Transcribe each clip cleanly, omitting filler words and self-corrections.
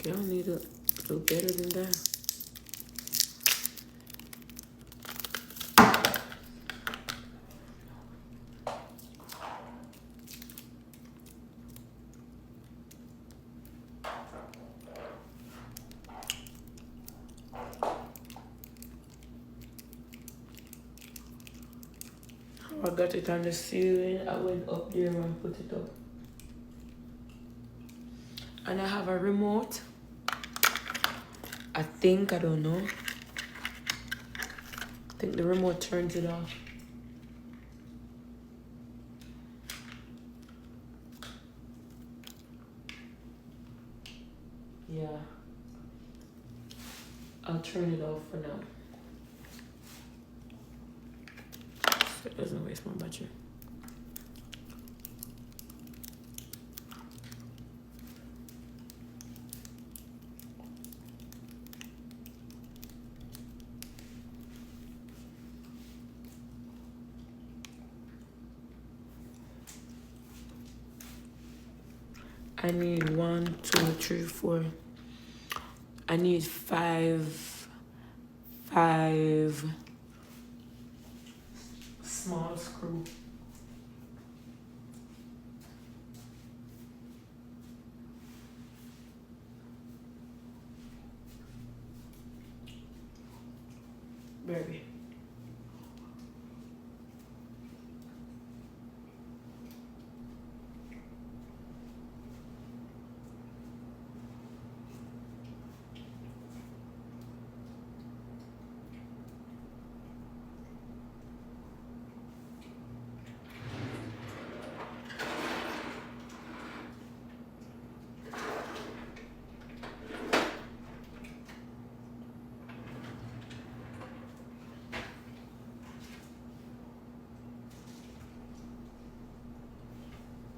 Y'all need to do better than that. I got it on the ceiling. I went up there and put it up. And I have a remote. I think, I don't know. I think the remote turns it off. Yeah. I'll turn it off for now. So it doesn't waste my battery. I need 1, 2, 3, 4. I need five small screw. Baby.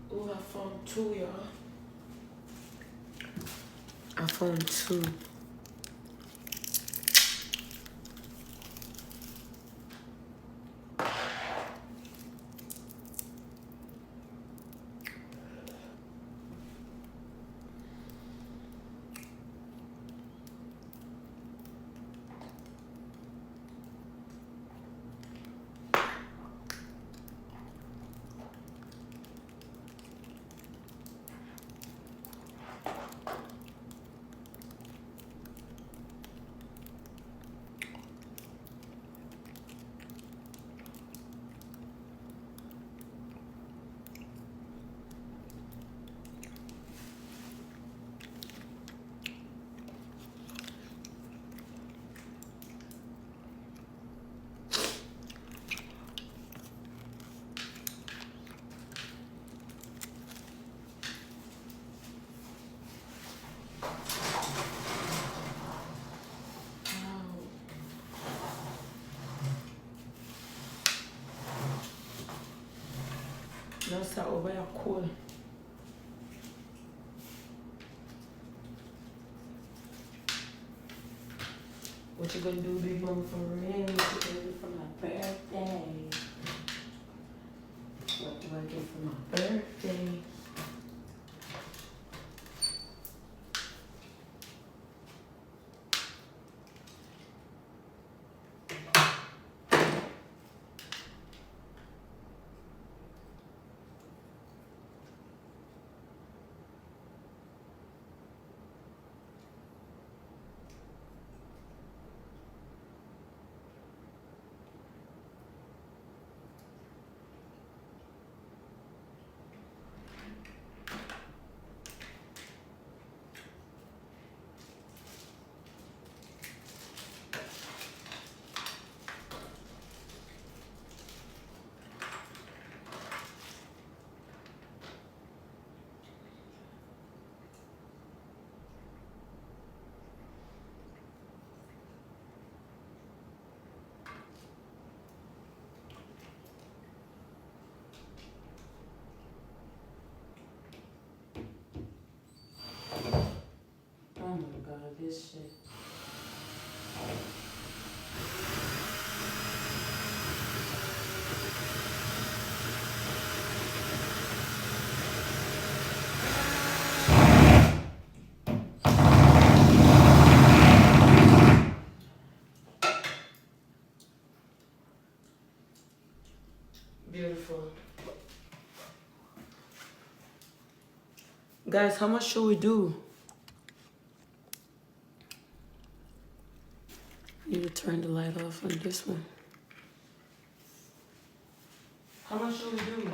Oh, I found 2, y'all. I found 2. Now start over here cool. What you gonna do, big mama, for me? What you gonna do for my birthday? What do I do for my birthday? Guys, how much should we do? Need to turn the light off on this one. How much should we do?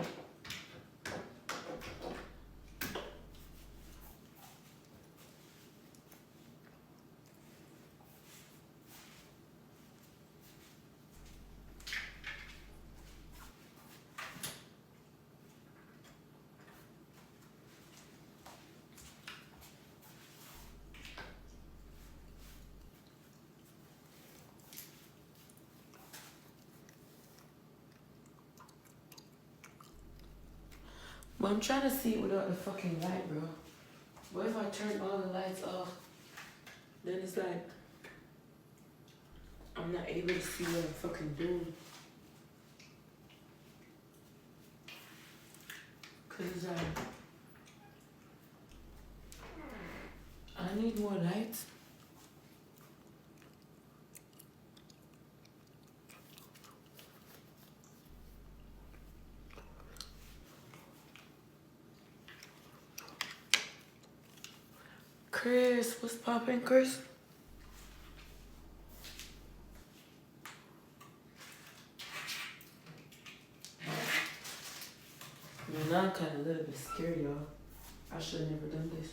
But I'm trying to see it without the fucking light, bro. What if I turn all the lights off? Then it's like I'm not able to see what I'm fucking doing. Cause it's like I need more lights. Chris, what's poppin', Chris? Man, now I'm kinda a little bit scared, y'all. I should've never done this.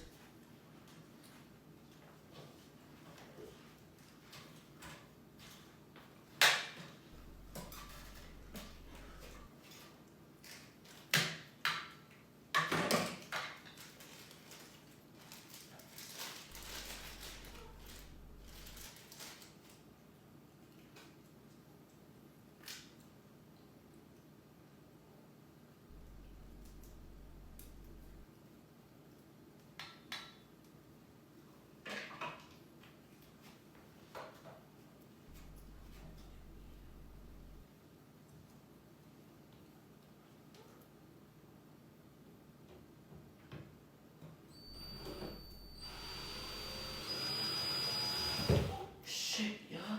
Shit, y'all.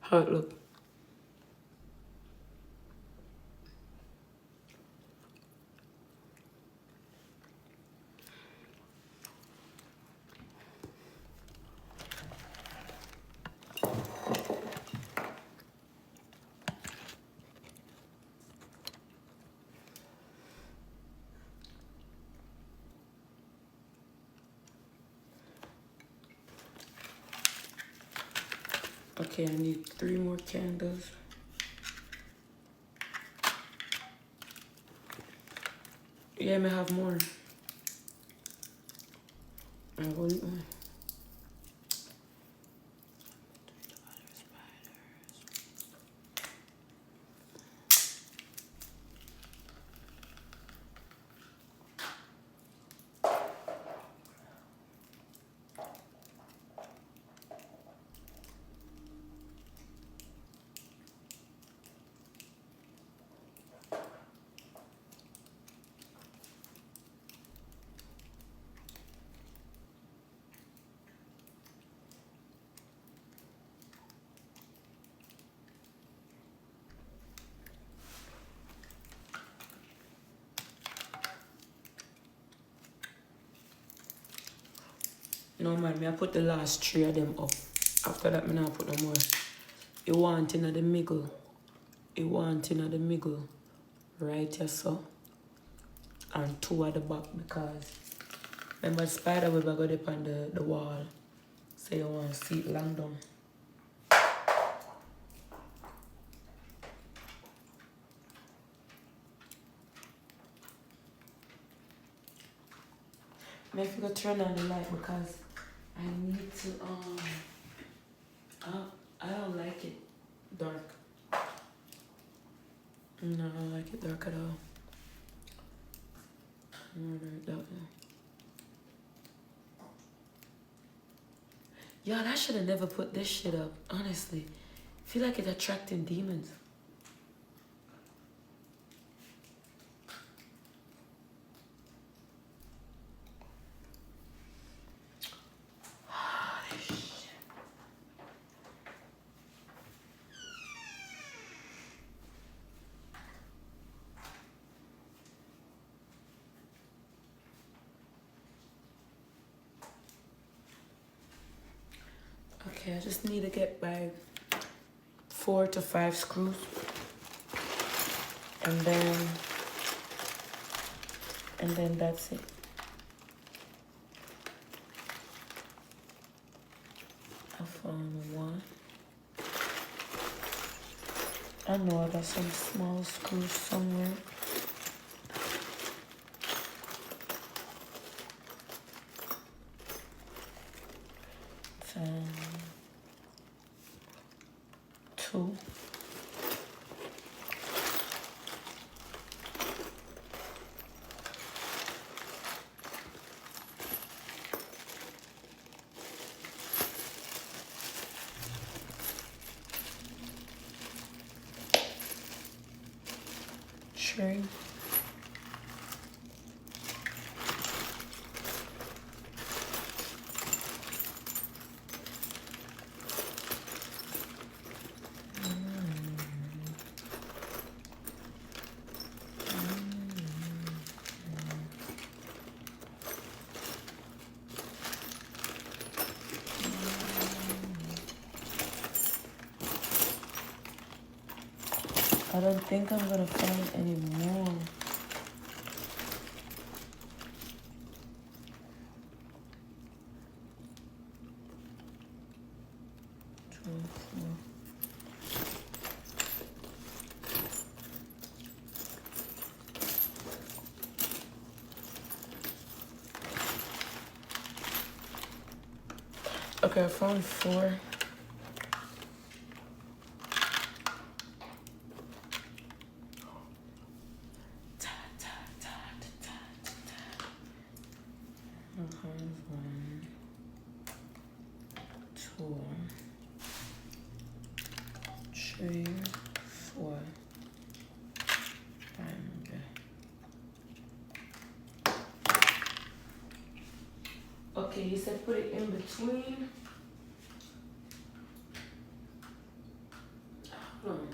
How it look? Okay, I need 3 more candles. Yeah, I may have more. I want one. No man, me I put the last 3 of them up. After that, me not put no more. You want in the middle. You want in the middle. Right here, so. And 2 at the back because remember the spider web I got up on the wall. So you want to see it long down. I have to go turn on the light because I need to I don't like it dark. No, I don't like it dark at all. I don't like that one. Y'all, I should have never put this shit up, honestly. I feel like it's attracting demons. Okay, I just need to get by 4 to 5 screws. And then that's it. I found one. I know I got some small screws somewhere. Two. Three. I don't think I'm gonna find any more. Okay, I found 4. One, 2, 3, 4, 5. Okay, you said put it in between. Hold on.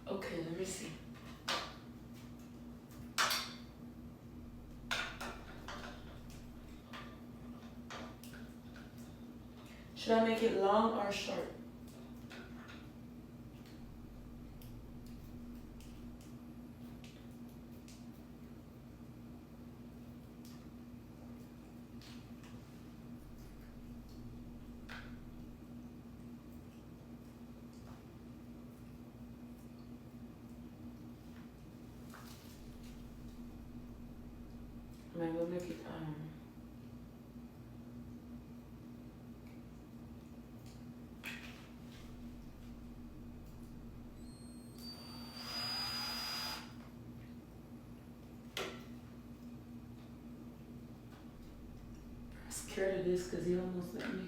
Okay, let me see. Should I make it long or short? Am I gonna make it I'm scared of this because he almost let me.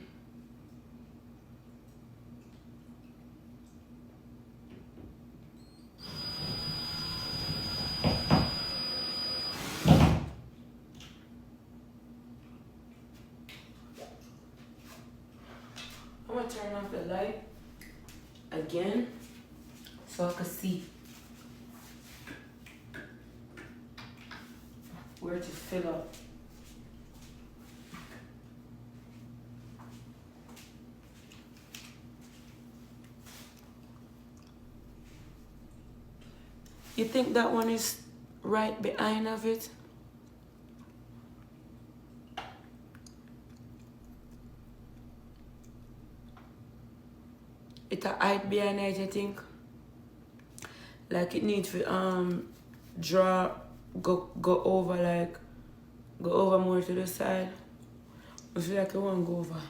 going to turn off the light again so I can see where to fill up. You think that one is right behind of it? It a height behind it, you think? Like it needs to draw, go over more to the side. I feel like it won't go over.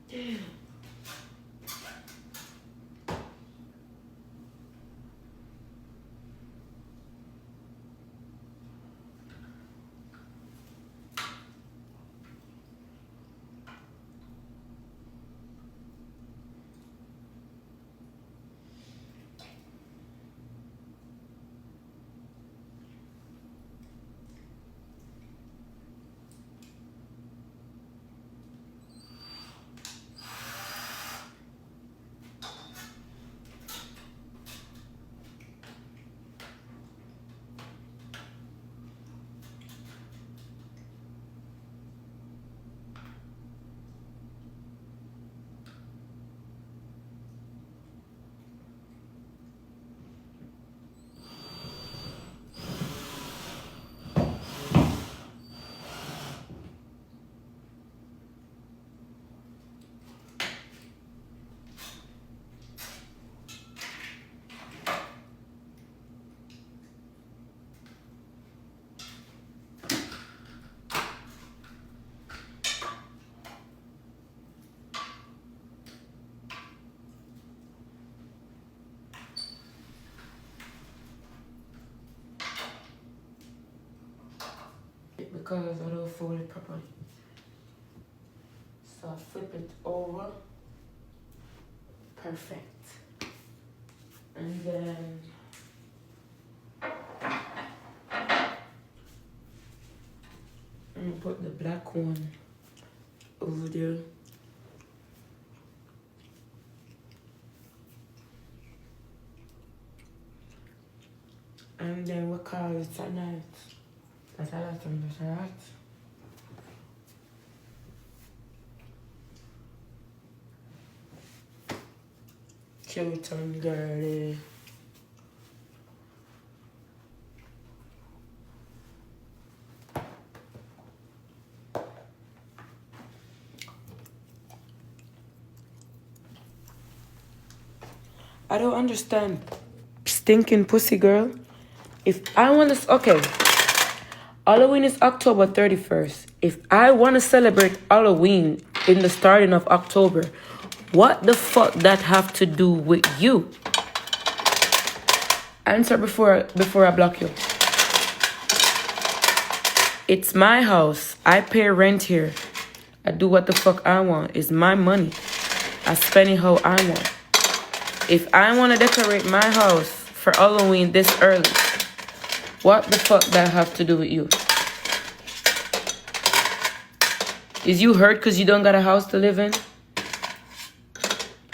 Damn. Because I don't fold it properly. So I flip it over. Perfect. And then I'm gonna put the black one over there. And then we call it a night. That's a lot on this, right? Cute and girly. I don't understand. Stinking pussy girl. If I want to... Okay. Halloween is October 31st. If I want to celebrate Halloween in the starting of October, what the fuck that have to do with you? Answer before I block you. It's my house. I pay rent here. I do what the fuck I want. It's my money. I spend it how I want. If I want to decorate my house for Halloween this early, what the fuck that have to do with you? Is you hurt because you don't got a house to live in?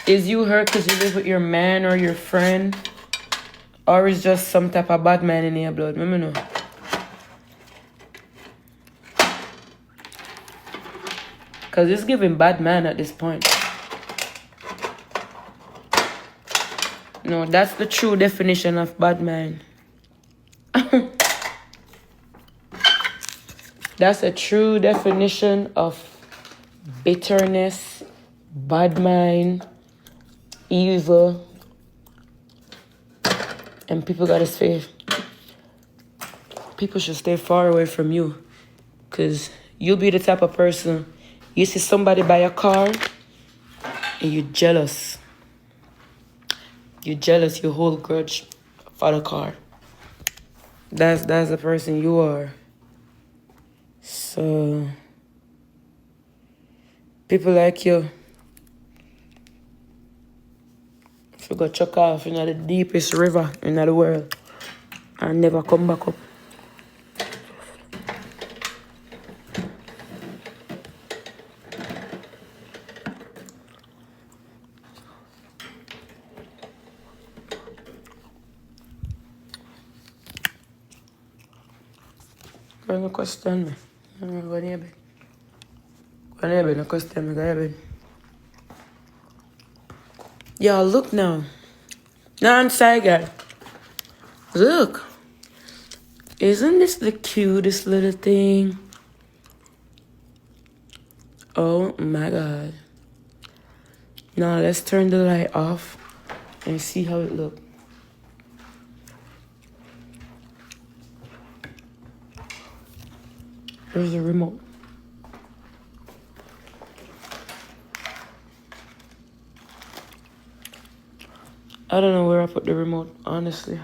Is you hurt because you live with your man or your friend? Or is just some type of bad man in your blood? Let me know. Because it's giving bad man at this point. No, that's the true definition of bad man. That's a true definition of bitterness, bad mind, evil. And people gotta stay. People should stay far away from you. Because you'll be the type of person, you see somebody buy a car and you're jealous. You're jealous, you hold grudge for the car. That's the person you are. So, people like you, if you go chuck off in the deepest river in the world and never come back up. No question me. Go near bed. Go near bed, no question me, go near bed. Y'all, look now. Now I'm sorry, girl. Look. Isn't this the cutest little thing? Oh my God. Now let's turn the light off and see how it looks. Where's the remote? I don't know where I put the remote, honestly.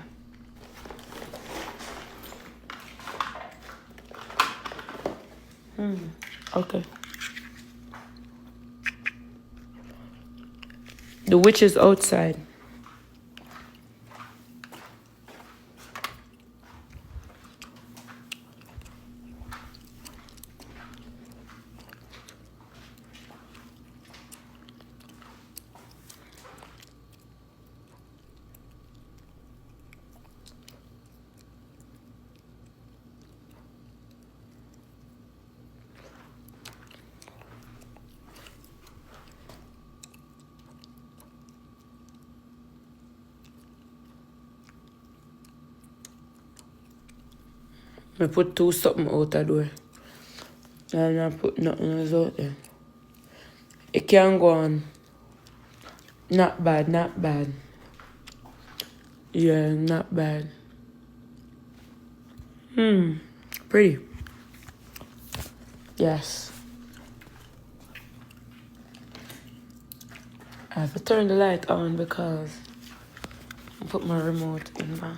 Okay. The witch is outside. I put two something out the door. And I put nothing else out there. It can go on. Not bad, not bad. Yeah, not bad. Pretty. Yes. I have to turn the light on because I put my remote in my...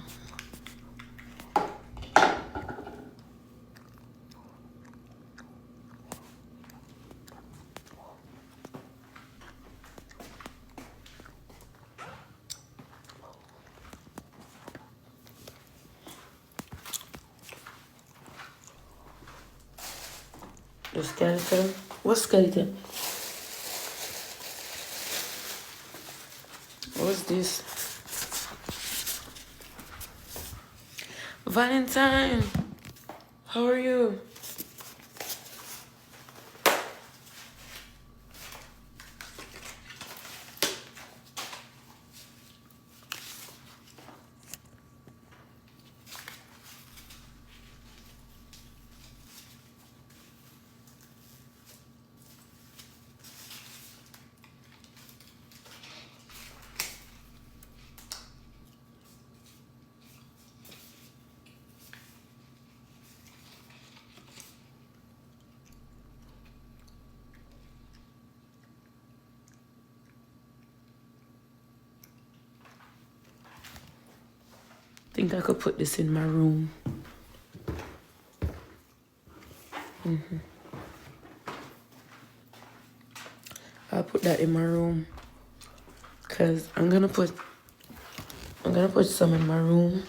The skeleton? What skeleton? What's this? Valentine! How are you? I think I could put this in my room. I'll put that in my room. Cause I'm gonna put some in my room.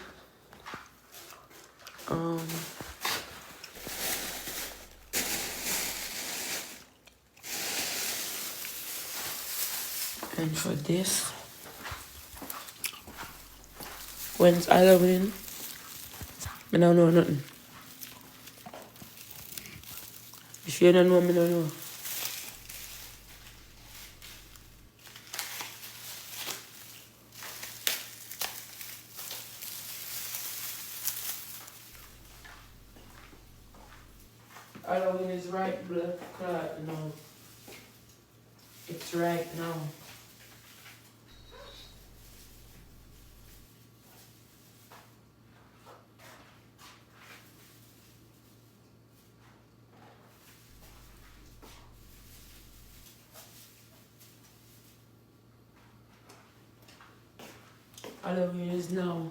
And for this, when's Halloween? I don't know nothing. If you don't know, I don't know. Halloween is right, blood clot. No. It's right now. Halloween is now.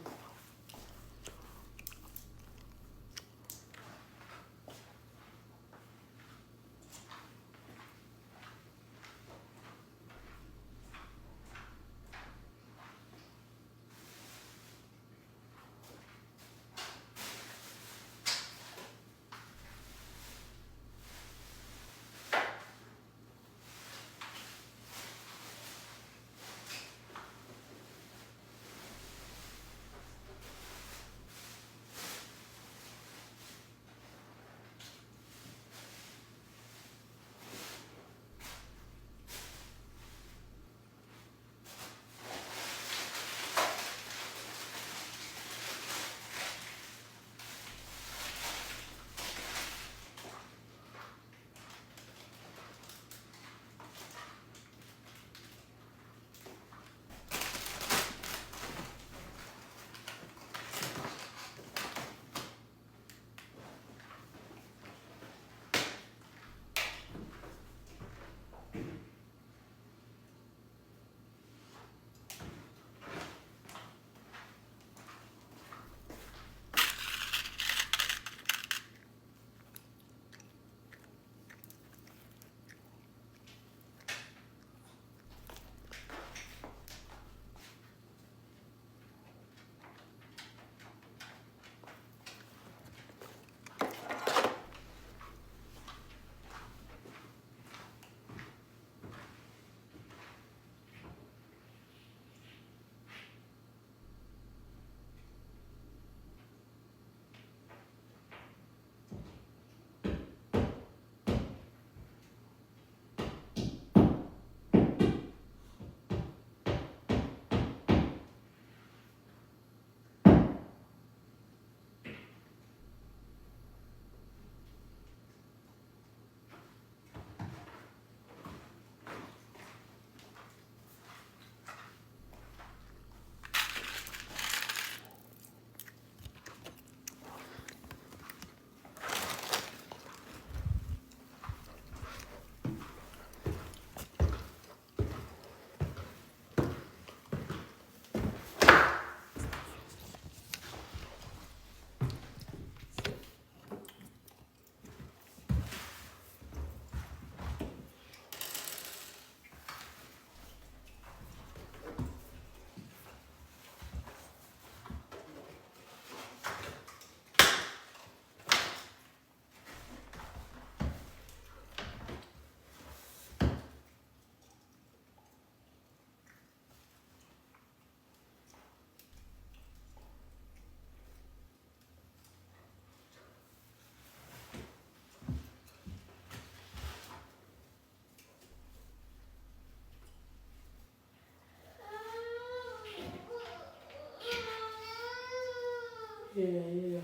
Yeah.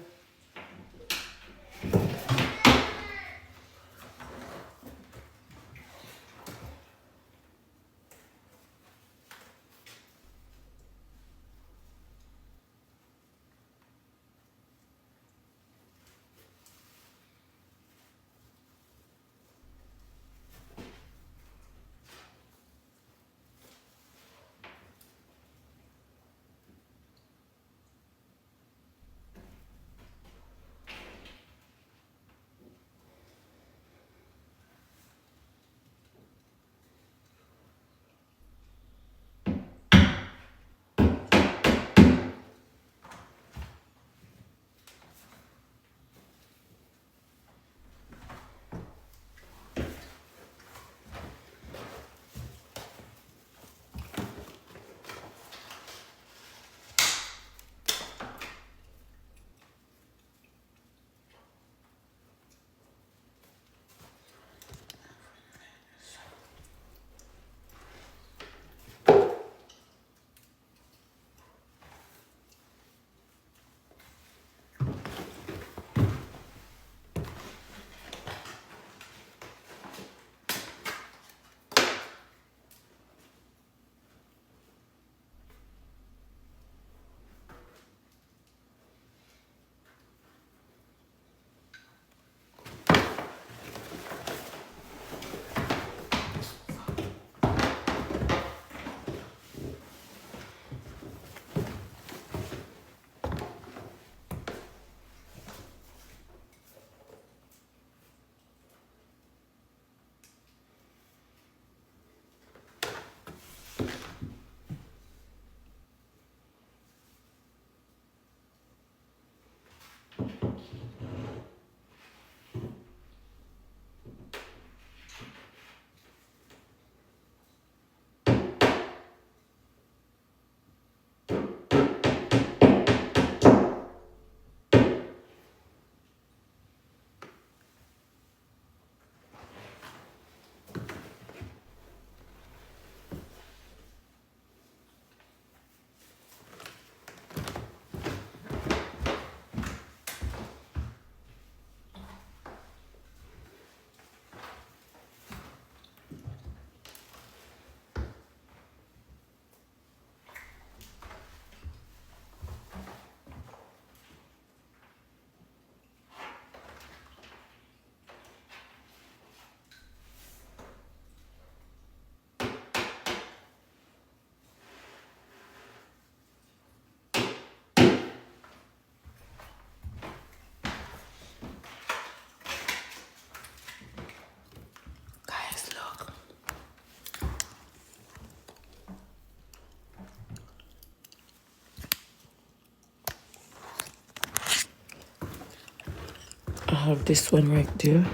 have this one right there.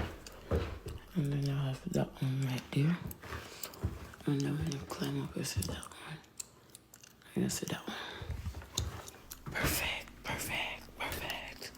And then I have that one right there. And then when you climb up, you see that one. And you see that one. Perfect, perfect, perfect.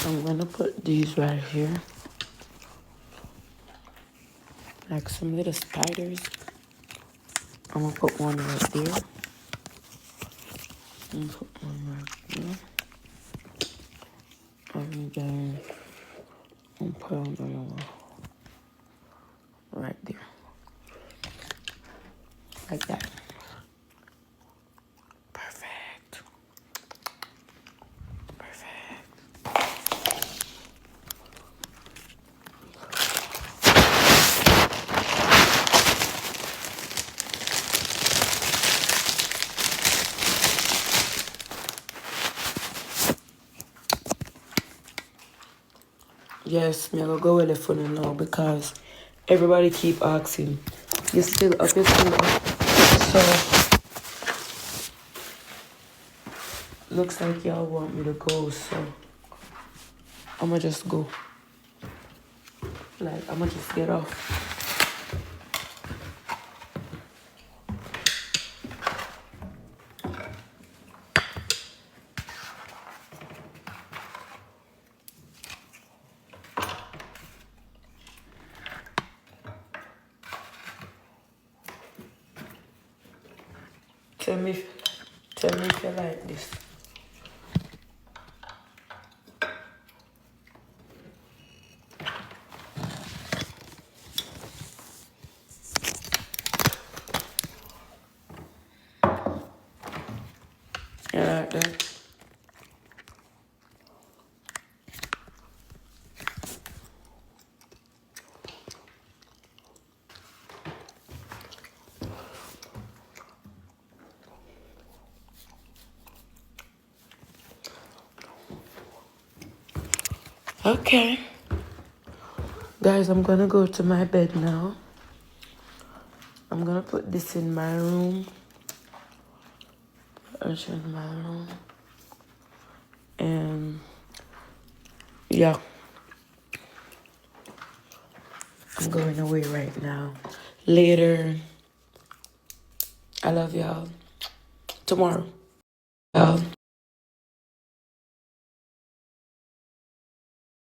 I'm gonna put these right here. Like some little spiders. I'm gonna put one right there. And put one right there. And then I'm gonna put another one right there. Like that. Perfect. Perfect. Yes, me I go with the phone now because everybody keep asking, you still up, you still up. So looks like y'all want me to go, so I'ma just go. Like I'ma just get off. Tell me if you like this. You like that? Okay. Guys, I'm gonna go to my bed now. I'm gonna put this in my room. In my room. And yeah. I'm going away right now. Later. I love y'all. Tomorrow. Y'all.